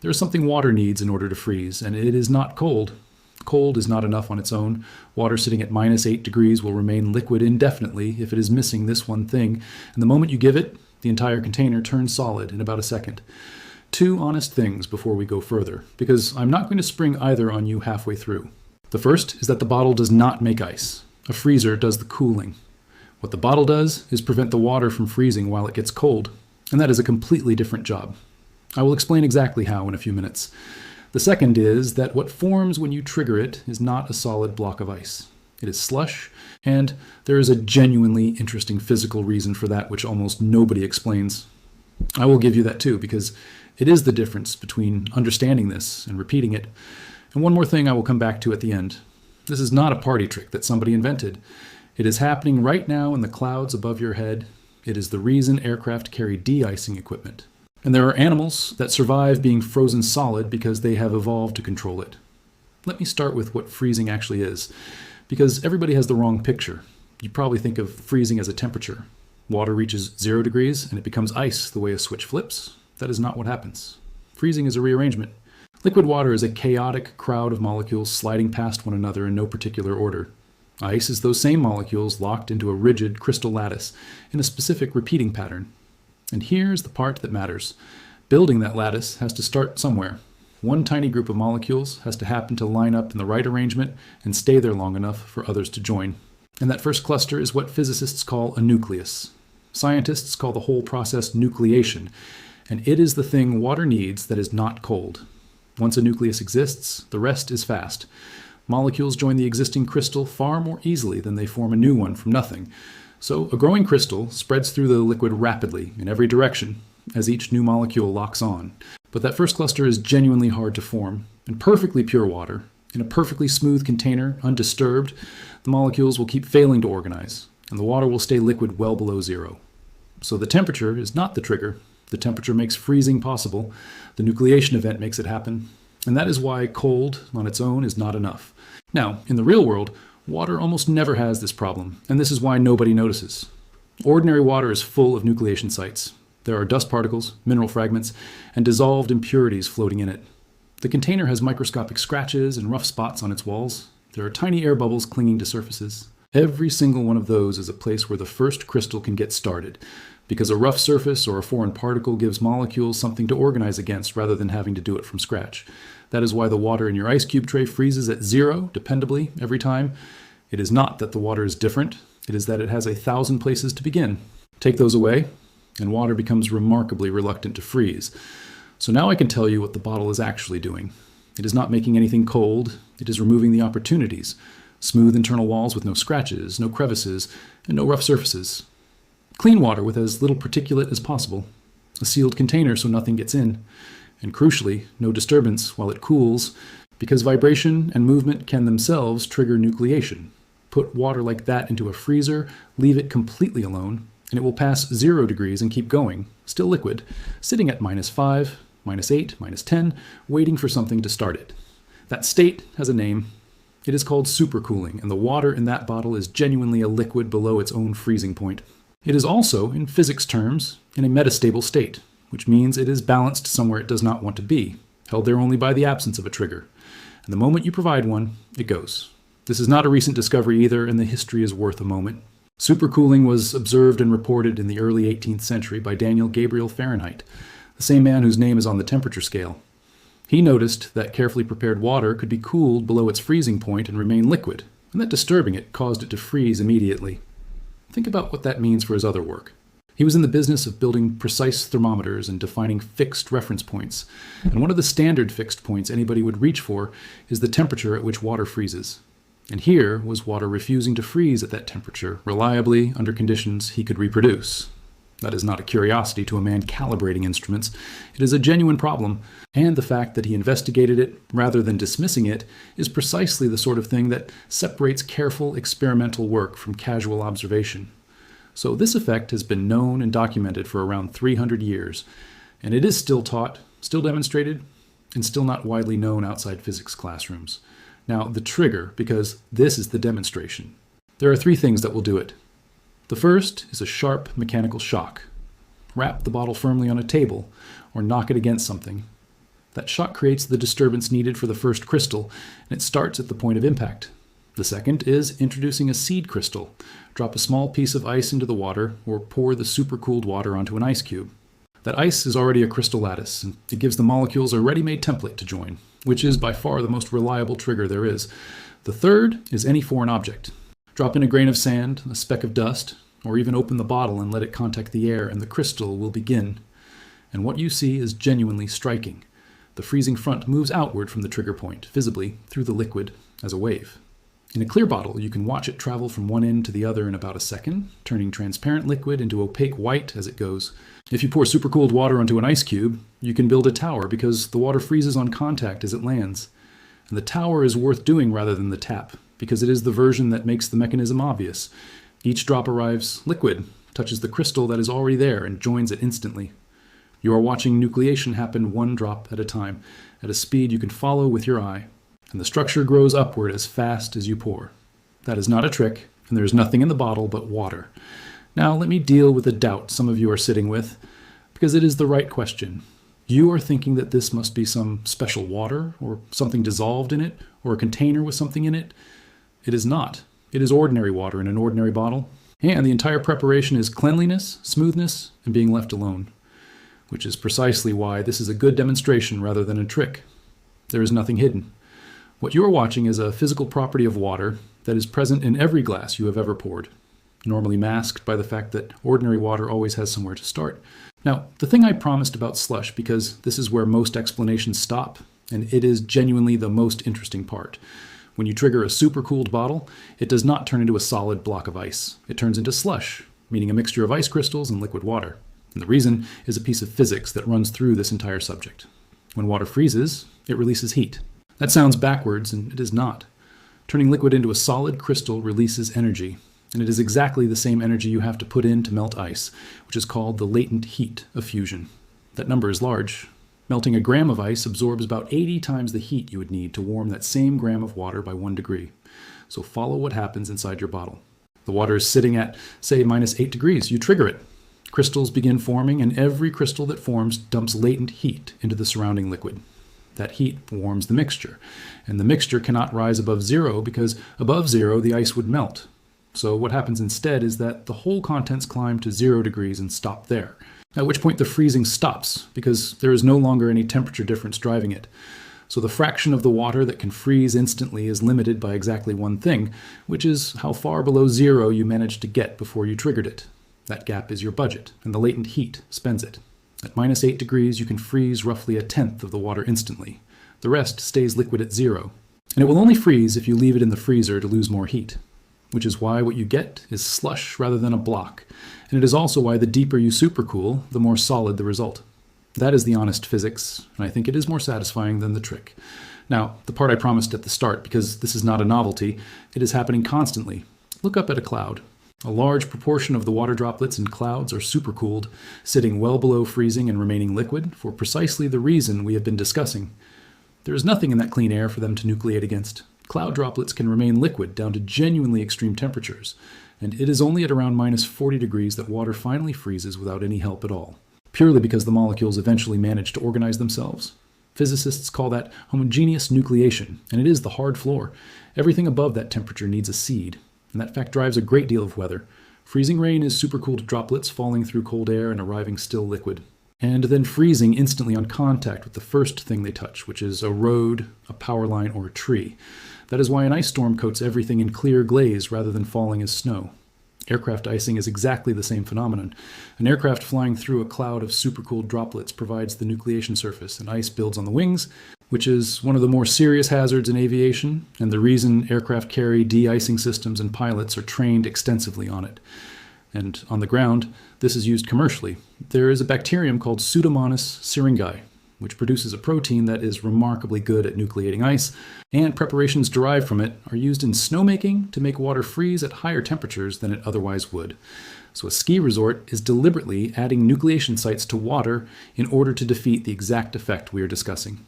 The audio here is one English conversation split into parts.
There is something water needs in order to freeze, and it is not cold. Cold is not enough on its own. Water sitting at -8 degrees will remain liquid indefinitely if it is missing this one thing, and the moment you give it, the entire container turns solid in about a second. Two honest things before we go further, because I'm not going to spring either on you halfway through. The first is that the bottle does not make ice. A freezer does the cooling. What the bottle does is prevent the water from freezing while it gets cold, and that is a completely different job. I will explain exactly how in a few minutes. The second is that what forms when you trigger it is not a solid block of ice. It is slush, and there is a genuinely interesting physical reason for that which almost nobody explains. I will give you that too, because it is the difference between understanding this and repeating it. And one more thing I will come back to at the end. This is not a party trick that somebody invented. It is happening right now in the clouds above your head. It is the reason aircraft carry de-icing equipment. And there are animals that survive being frozen solid because they have evolved to control it. Let me start with what freezing actually is, because everybody has the wrong picture. You probably think of freezing as a temperature. Water reaches 0 degrees and it becomes ice the way a switch flips. That is not what happens. Freezing is a rearrangement. Liquid water is a chaotic crowd of molecules sliding past one another in no particular order. Ice is those same molecules locked into a rigid crystal lattice in a specific repeating pattern. And here's the part that matters. Building that lattice has to start somewhere. One tiny group of molecules has to happen to line up in the right arrangement and stay there long enough for others to join. And that first cluster is what physicists call a nucleus. Scientists call the whole process nucleation, and it is the thing water needs that is not cold. Once a nucleus exists, the rest is fast. Molecules join the existing crystal far more easily than they form a new one from nothing. So a growing crystal spreads through the liquid rapidly in every direction as each new molecule locks on. But that first cluster is genuinely hard to form. In perfectly pure water, in a perfectly smooth container, undisturbed, the molecules will keep failing to organize, and the water will stay liquid well below 0. So the temperature is not the trigger. The temperature makes freezing possible. The nucleation event makes it happen. And that is why cold on its own is not enough. Now, in the real world, water almost never has this problem, and this is why nobody notices. Ordinary water is full of nucleation sites. There are dust particles, mineral fragments, and dissolved impurities floating in it. The container has microscopic scratches and rough spots on its walls. There are tiny air bubbles clinging to surfaces. Every single one of those is a place where the first crystal can get started, because a rough surface or a foreign particle gives molecules something to organize against rather than having to do it from scratch. That is why the water in your ice cube tray freezes at 0, dependably, every time. It is not that the water is different, it is that it has 1,000 places to begin. Take those away, and water becomes remarkably reluctant to freeze. So now I can tell you what the bottle is actually doing. It is not making anything cold, it is removing the opportunities. Smooth internal walls with no scratches, no crevices, and no rough surfaces. Clean water with as little particulate as possible. A sealed container so nothing gets in. And crucially, no disturbance while it cools, because vibration and movement can themselves trigger nucleation. Put water like that into a freezer, leave it completely alone, and it will pass 0 degrees and keep going, still liquid, sitting at -5, -8, -10, waiting for something to start it. That state has a name. It is called supercooling, and the water in that bottle is genuinely a liquid below its own freezing point. It is also, in physics terms, in a metastable state, which means it is balanced somewhere it does not want to be, held there only by the absence of a trigger. And the moment you provide one, it goes. This is not a recent discovery either, and the history is worth a moment. Supercooling was observed and reported in the early 18th century by Daniel Gabriel Fahrenheit, the same man whose name is on the temperature scale. He noticed that carefully prepared water could be cooled below its freezing point and remain liquid, and that disturbing it caused it to freeze immediately. Think about what that means for his other work. He was in the business of building precise thermometers and defining fixed reference points, and one of the standard fixed points anybody would reach for is the temperature at which water freezes. And here was water refusing to freeze at that temperature reliably under conditions he could reproduce. That is not a curiosity to a man calibrating instruments. It is a genuine problem, and the fact that he investigated it rather than dismissing it is precisely the sort of thing that separates careful experimental work from casual observation. So this effect has been known and documented for around 300 years, and it is still taught, still demonstrated, and still not widely known outside physics classrooms. Now, the trigger, because this is the demonstration. There are 3 things that will do it. The first is a sharp mechanical shock. Wrap the bottle firmly on a table or knock it against something. That shock creates the disturbance needed for the first crystal, and it starts at the point of impact. The second is introducing a seed crystal. Drop a small piece of ice into the water, or pour the supercooled water onto an ice cube. That ice is already a crystal lattice, and it gives the molecules a ready-made template to join, which is by far the most reliable trigger there is. The third is any foreign object. Drop in a grain of sand, a speck of dust, or even open the bottle and let it contact the air, and the crystal will begin. And what you see is genuinely striking. The freezing front moves outward from the trigger point, visibly, through the liquid, as a wave. In a clear bottle, you can watch it travel from one end to the other in about a second, turning transparent liquid into opaque white as it goes. If you pour supercooled water onto an ice cube, you can build a tower because the water freezes on contact as it lands. And the tower is worth doing rather than the tap, because it is the version that makes the mechanism obvious. Each drop arrives liquid, touches the crystal that is already there, and joins it instantly. You are watching nucleation happen one drop at a time, at a speed you can follow with your eye. And the structure grows upward as fast as you pour. That is not a trick, and there is nothing in the bottle but water. Now let me deal with a doubt some of you are sitting with, because it is the right question. You are thinking that this must be some special water, or something dissolved in it, or a container with something in it. It is not. It is ordinary water in an ordinary bottle, and the entire preparation is cleanliness, smoothness, and being left alone, which is precisely why this is a good demonstration rather than a trick. There is nothing hidden. What you are watching is a physical property of water that is present in every glass you have ever poured, normally masked by the fact that ordinary water always has somewhere to start. Now, the thing I promised about slush, because this is where most explanations stop, and it is genuinely the most interesting part. When you trigger a supercooled bottle, it does not turn into a solid block of ice. It turns into slush, meaning a mixture of ice crystals and liquid water. And the reason is a piece of physics that runs through this entire subject. When water freezes, it releases heat. That sounds backwards, and it is not. Turning liquid into a solid crystal releases energy, and it is exactly the same energy you have to put in to melt ice, which is called the latent heat of fusion. That number is large. Melting a gram of ice absorbs about 80 times the heat you would need to warm that same gram of water by 1 degree. So follow what happens inside your bottle. The water is sitting at, say, -8 degrees. You trigger it. Crystals begin forming, and every crystal that forms dumps latent heat into the surrounding liquid. That heat warms the mixture, and the mixture cannot rise above zero because above zero the ice would melt. So what happens instead is that the whole contents climb to 0 degrees and stop there, at which point the freezing stops because there is no longer any temperature difference driving it. So the fraction of the water that can freeze instantly is limited by exactly one thing, which is how far below zero you managed to get before you triggered it. That gap is your budget, and the latent heat spends it. At -8 degrees, you can freeze roughly 1/10 of the water instantly. The rest stays liquid at 0. And it will only freeze if you leave it in the freezer to lose more heat, which is why what you get is slush rather than a block. And it is also why the deeper you supercool, the more solid the result. That is the honest physics, and I think it is more satisfying than the trick. Now, the part I promised at the start, because this is not a novelty, it is happening constantly. Look up at a cloud. A large proportion of the water droplets in clouds are supercooled, sitting well below freezing and remaining liquid for precisely the reason we have been discussing. There is nothing in that clean air for them to nucleate against. Cloud droplets can remain liquid down to genuinely extreme temperatures, and it is only at around -40 degrees that water finally freezes without any help at all, purely because the molecules eventually manage to organize themselves. Physicists call that homogeneous nucleation, and it is the hard floor. Everything above that temperature needs a seed. And that fact drives a great deal of weather. Freezing rain is supercooled droplets falling through cold air and arriving still liquid, and then freezing instantly on contact with the first thing they touch, which is a road, a power line, or a tree. That is why an ice storm coats everything in clear glaze rather than falling as snow. Aircraft icing is exactly the same phenomenon. An aircraft flying through a cloud of supercooled droplets provides the nucleation surface, and ice builds on the wings, which is one of the more serious hazards in aviation, and the reason aircraft carry de-icing systems and pilots are trained extensively on it. And on the ground, this is used commercially. There is a bacterium called Pseudomonas syringae, which produces a protein that is remarkably good at nucleating ice, and preparations derived from it are used in snowmaking to make water freeze at higher temperatures than it otherwise would. So a ski resort is deliberately adding nucleation sites to water in order to defeat the exact effect we are discussing.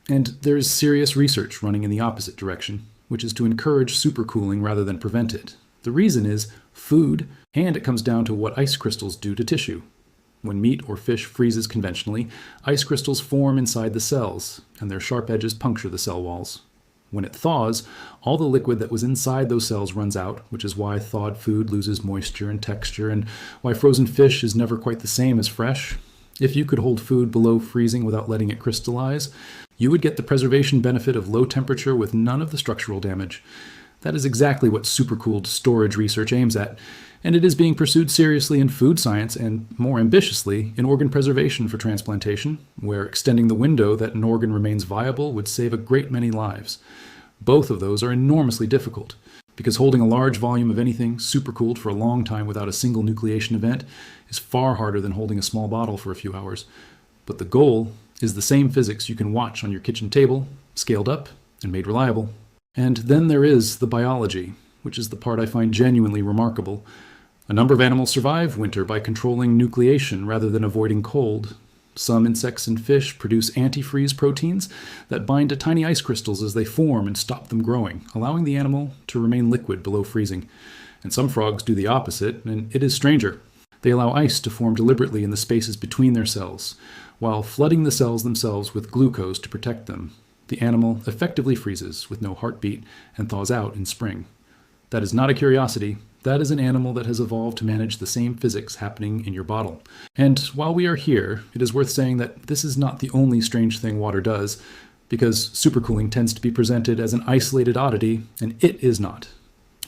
And there is serious research running in the opposite direction, which is to encourage supercooling rather than prevent it. The reason is food, and it comes down to what ice crystals do to tissue. When meat or fish freezes conventionally, ice crystals form inside the cells, and their sharp edges puncture the cell walls. When it thaws, all the liquid that was inside those cells runs out, which is why thawed food loses moisture and texture, and why frozen fish is never quite the same as fresh. If you could hold food below freezing without letting it crystallize, you would get the preservation benefit of low temperature with none of the structural damage. That is exactly what supercooled storage research aims at, and it is being pursued seriously in food science and, more ambitiously, in organ preservation for transplantation, where extending the window that an organ remains viable would save a great many lives. Both of those are enormously difficult, because holding a large volume of anything supercooled for a long time without a single nucleation event is far harder than holding a small bottle for a few hours. But the goal is the same physics you can watch on your kitchen table, scaled up and made reliable. And then there is the biology, which is the part I find genuinely remarkable. A number of animals survive winter by controlling nucleation rather than avoiding cold. Some insects and fish produce antifreeze proteins that bind to tiny ice crystals as they form and stop them growing, allowing the animal to remain liquid below freezing. And some frogs do the opposite, and it is stranger. They allow ice to form deliberately in the spaces between their cells, while flooding the cells themselves with glucose to protect them. The animal effectively freezes with no heartbeat and thaws out in spring. That is not a curiosity. That is an animal that has evolved to manage the same physics happening in your bottle. And while we are here, it is worth saying that this is not the only strange thing water does, because supercooling tends to be presented as an isolated oddity, and it is not.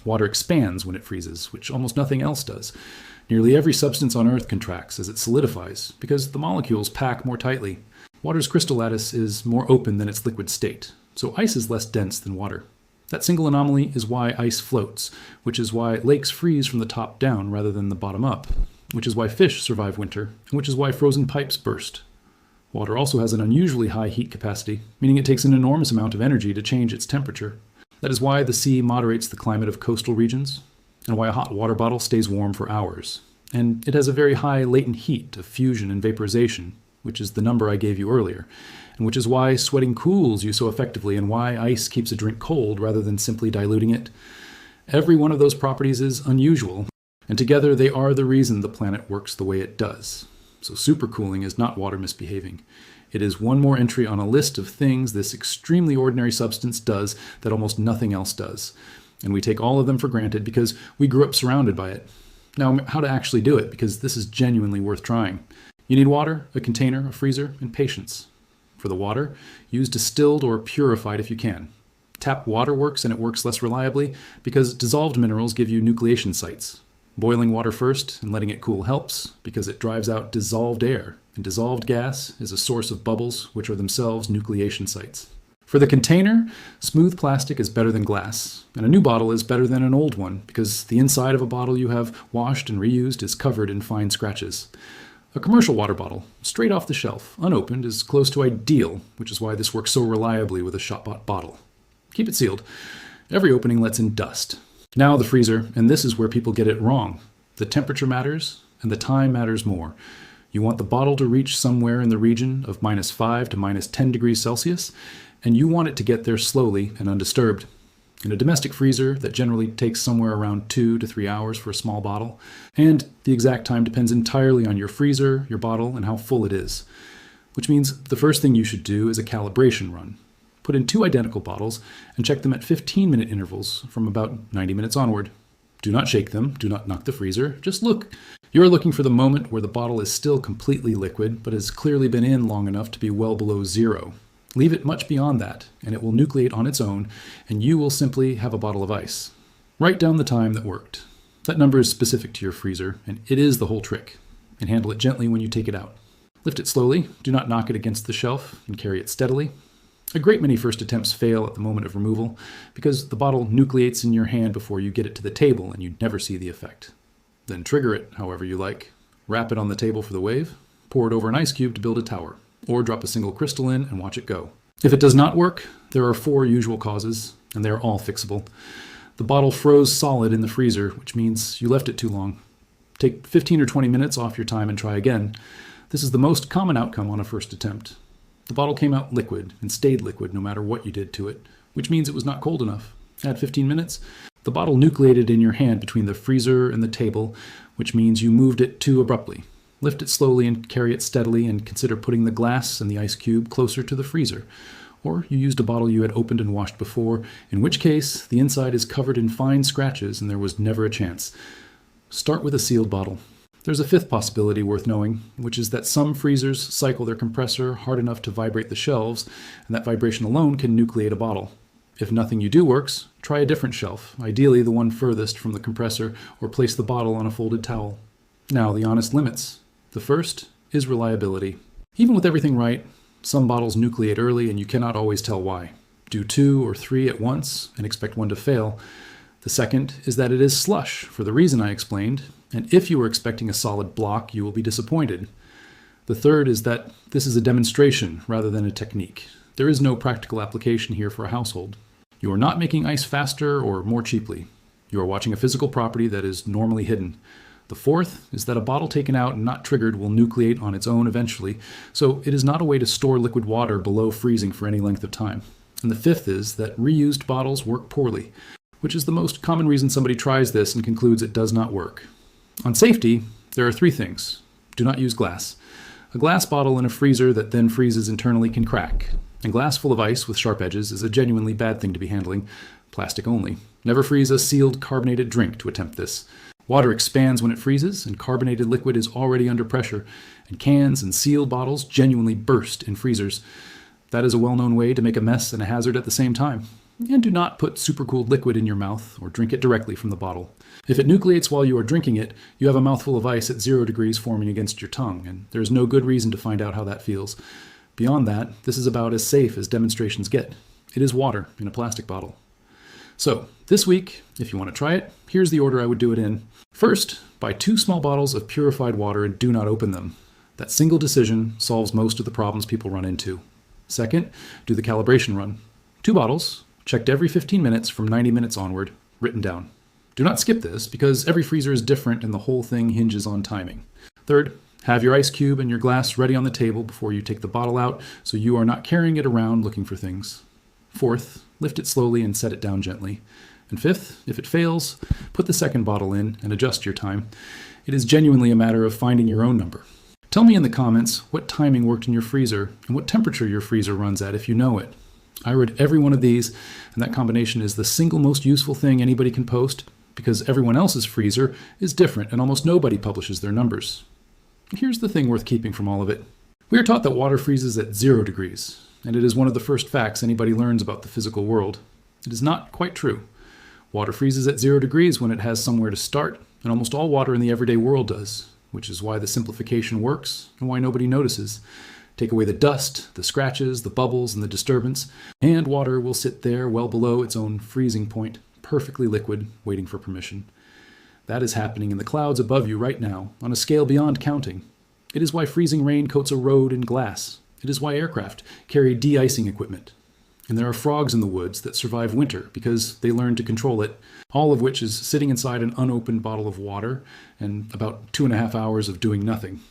Water expands when it freezes, which almost nothing else does. Nearly every substance on Earth contracts as it solidifies, because the molecules pack more tightly. Water's crystal lattice is more open than its liquid state, so ice is less dense than water. That single anomaly is why ice floats, which is why lakes freeze from the top down rather than the bottom up, which is why fish survive winter, and which is why frozen pipes burst. Water also has an unusually high heat capacity, meaning it takes an enormous amount of energy to change its temperature. That is why the sea moderates the climate of coastal regions, and why a hot water bottle stays warm for hours. And it has a very high latent heat of fusion and vaporization, which is the number I gave you earlier, and which is why sweating cools you so effectively and why ice keeps a drink cold rather than simply diluting it. Every one of those properties is unusual, and together they are the reason the planet works the way it does. So supercooling is not water misbehaving. It is one more entry on a list of things this extremely ordinary substance does that almost nothing else does. And we take all of them for granted because we grew up surrounded by it. Now, how to actually do it, because this is genuinely worth trying. You need water, a container, a freezer, and patience. For the water, use distilled or purified if you can. Tap water works, and it works less reliably because dissolved minerals give you nucleation sites. Boiling water first and letting it cool helps because it drives out dissolved air, and dissolved gas is a source of bubbles, which are themselves nucleation sites. For the container, smooth plastic is better than glass, and a new bottle is better than an old one because the inside of a bottle you have washed and reused is covered in fine scratches. A commercial water bottle, straight off the shelf, unopened, is close to ideal, which is why this works so reliably with a shop-bought bottle. Keep it sealed. Every opening lets in dust. Now the freezer, and this is where people get it wrong. The temperature matters, and the time matters more. You want the bottle to reach somewhere in the region of -5 to -10 degrees Celsius, and you want it to get there slowly and undisturbed. In a domestic freezer, that generally takes somewhere around 2 to 3 hours for a small bottle, and the exact time depends entirely on your freezer, your bottle, and how full it is. Which means the first thing you should do is a calibration run. Put in 2 identical bottles and check them at 15-minute intervals from about 90 minutes onward. Do not shake them, do not knock the freezer, just look. You're looking for the moment where the bottle is still completely liquid, but has clearly been in long enough to be well below zero. Leave it much beyond that, and it will nucleate on its own, and you will simply have a bottle of ice. Write down the time that worked. That number is specific to your freezer, and it is the whole trick. And handle it gently when you take it out. Lift it slowly, do not knock it against the shelf, and carry it steadily. A great many first attempts fail at the moment of removal, because the bottle nucleates in your hand before you get it to the table, and you never see the effect. Then trigger it however you like. Wrap it on the table for the wave, pour it over an ice cube to build a tower, or drop a single crystal in and watch it go. If it does not work, there are 4 usual causes, and they are all fixable. The bottle froze solid in the freezer, which means you left it too long. Take 15 or 20 minutes off your time and try again. This is the most common outcome on a first attempt. The bottle came out liquid and stayed liquid no matter what you did to it, which means it was not cold enough. Add 15 minutes, the bottle nucleated in your hand between the freezer and the table, which means you moved it too abruptly. lift it slowly and carry it steadily, and consider putting the glass and the ice cube closer to the freezer. Or you used a bottle you had opened and washed before, in which case the inside is covered in fine scratches and there was never a chance. Start with a sealed bottle. There's a fifth possibility worth knowing, which is that some freezers cycle their compressor hard enough to vibrate the shelves, and that vibration alone can nucleate a bottle. If nothing you do works, try a different shelf, ideally the one furthest from the compressor, or place the bottle on a folded towel. Now, the honest limits. The first is reliability. Even with everything right, some bottles nucleate early and you cannot always tell why. Do 2 or 3 at once and expect one to fail. The second is that it is slush, for the reason I explained, and if you were expecting a solid block, you will be disappointed. The third is that this is a demonstration rather than a technique. There is no practical application here for a household. You are not making ice faster or more cheaply. You are watching a physical property that is normally hidden. The fourth is that a bottle taken out and not triggered will nucleate on its own eventually, so it is not a way to store liquid water below freezing for any length of time. And the fifth is that reused bottles work poorly, which is the most common reason somebody tries this and concludes it does not work. On safety, there are 3 things. Do not use glass. A glass bottle in a freezer that then freezes internally can crack, and glass full of ice with sharp edges is a genuinely bad thing to be handling. Plastic only. Never freeze a sealed carbonated drink to attempt this. Water expands when it freezes, and carbonated liquid is already under pressure, and cans and sealed bottles genuinely burst in freezers. That is a well-known way to make a mess and a hazard at the same time. And do not put supercooled liquid in your mouth or drink it directly from the bottle. If it nucleates while you are drinking it, you have a mouthful of ice at 0 degrees forming against your tongue, and there is no good reason to find out how that feels. Beyond that, this is about as safe as demonstrations get. It is water in a plastic bottle. So, this week, if you want to try it, here's the order I would do it in. First, buy 2 small bottles of purified water and do not open them. That single decision solves most of the problems people run into. Second, do the calibration run. 2 bottles, checked every 15 minutes from 90 minutes onward, written down. Do not skip this, because every freezer is different and the whole thing hinges on timing. Third, have your ice cube and your glass ready on the table before you take the bottle out, so you are not carrying it around looking for things. Fourth, lift it slowly and set it down gently. And fifth, if it fails, put the second bottle in and adjust your time. It is genuinely a matter of finding your own number. Tell me in the comments what timing worked in your freezer and what temperature your freezer runs at if you know it. I read every one of these, and that combination is the single most useful thing anybody can post, because everyone else's freezer is different and almost nobody publishes their numbers. Here's the thing worth keeping from all of it. We are taught that water freezes at 0 degrees, and it is one of the first facts anybody learns about the physical world. It is not quite true. Water freezes at 0 degrees when it has somewhere to start, and almost all water in the everyday world does, which is why the simplification works and why nobody notices. Take away the dust, the scratches, the bubbles, and the disturbance, and water will sit there well below its own freezing point, perfectly liquid, waiting for permission. That is happening in the clouds above you right now, on a scale beyond counting. It is why freezing rain coats a road in glass. It is why aircraft carry de-icing equipment. And there are frogs in the woods that survive winter because they learn to control it, all of which is sitting inside an unopened bottle of water and about 2.5 hours of doing nothing.